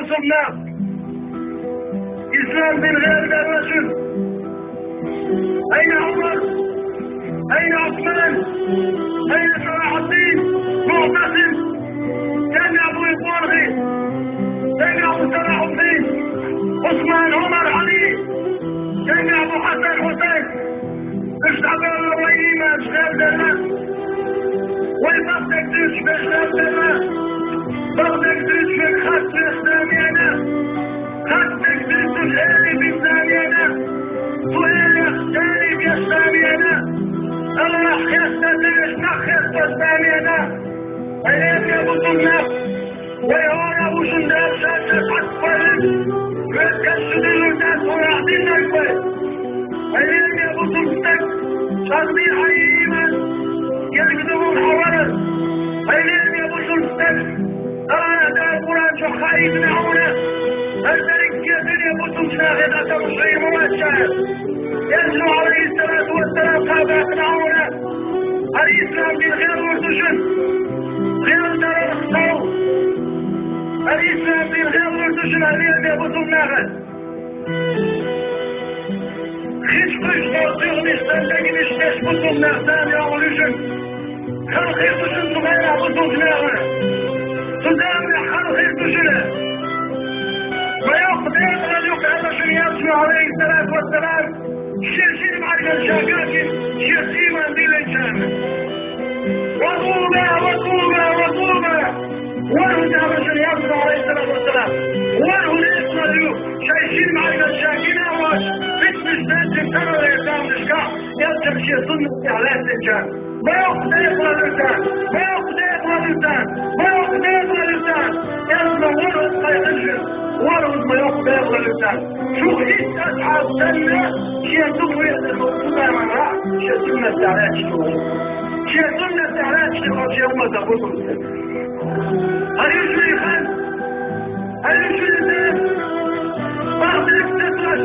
وصلنا. إسلام من غير الرجل. أين عمر؟ أين عثمان؟ أين صلاح الدين؟ معتصم؟ كان أبو القرغي؟ كان أبو صلاح الدين؟ عثمان عمر علي؟ كان أبو حسن حسين؟ اشتغل الرئيمة اشتغل دلنا ويبقى تدرس في اشتغل دلنا بغدك تدرس في الخط الإسلامينا خطك تدرس الآلي بإسلامينا طويل يختالي بإسلامينا الله يستدرس نخص إسلامينا أيام يبطلنا ويهون أبو شندار شاشة أطفال ويتكسد الناس ويعطينا الكويت أيام يبطلتك صدي حيما يكذبون حولا أيام يبطلتك أنا دا القرآن شخائي من عونا أجدرك كيفين يبطل شاهدة مصري مواشاة ينزل عليه الصلاة والسلام خابات من عونا الإسلام دين غير مرتشن غير دار الخطو الإسلام دين غير مرتشن أيام يبطل ناغد خيش توصيغ نستنتج نشتاش بطل ناغدان يا وليشن خلقي تشن تغير بطل ناغد تدامع خلقي تشنه ويقضي رجل هذا شريعته عليه الصلاة والسلام شرشين معك الشاكاكين شرشين من دين الإنسان وطوبة وانه هذا شريعته عليه الصلاة والسلام وانه الاسم اليوم شرشين معك الشاكين أواش فتن الشاكين ترى الإسلام نشكا يلتم شيء صنع استعلاء الإنسان ما يقضي الإنسان يلزم ورد ما يخشن ورد ما يقضي الإنسان شو إيش أصحاب سنة شيء تقوي الخطوبة من راح شيء سنة استعلاء شيء أمة تقول هل يجري خان هل يجري ذات بعض الاستطرش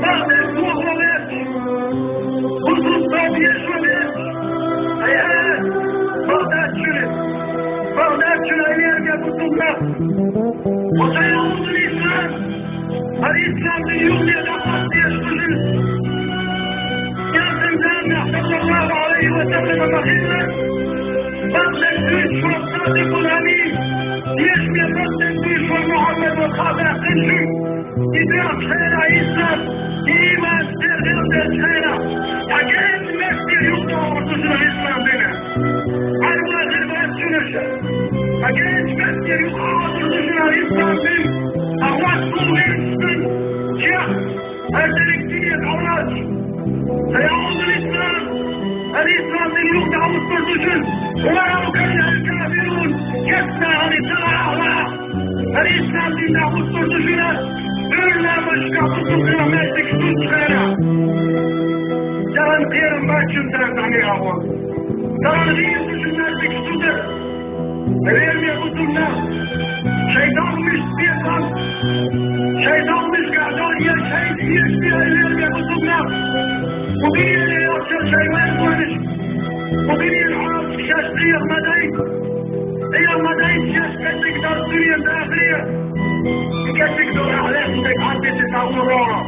بعض المغربات والخطاب يشربات أيها بغداد شنو أيام يبطلنا وسيعود الإسلام اليوم يتعطى يشتغل يا زمزام صلى الله عليه وسلم مخيلا بغداد دوش والصادق الأمين يشمي بغداد دوش ومحمد والخاضع قنشي إدراك خير إسلام إيمان تغير خير حاجات مكتر يوضع ورسول الإسلام بنا عالواز الباس شنشا حاجات مكتر يوضع ورسول الإسلام بنا أخواتكم ويسكن شيخ الدركتية العراج سيعود الإسلام من يوضع والسردشن ولو كان الكافرون يسنى عن السماء الإسلام من يوضع والسردشن إلا مشكا بطلنا ما تكتوش خيرا جان غير ما كنت أعني أول جان غير مش الناس تكتوش غير ما بطلنا شيطان مش بيطل شيطان مش قاعدون يشهد يشبه غير ما بطلنا وبين اللي يوصل شيء ما يقولش وبين العرب شاشتية مدين هي مدين شاشتك تقدر الدنيا الداخلية كتقدر عليك انك عندي تتعور ورا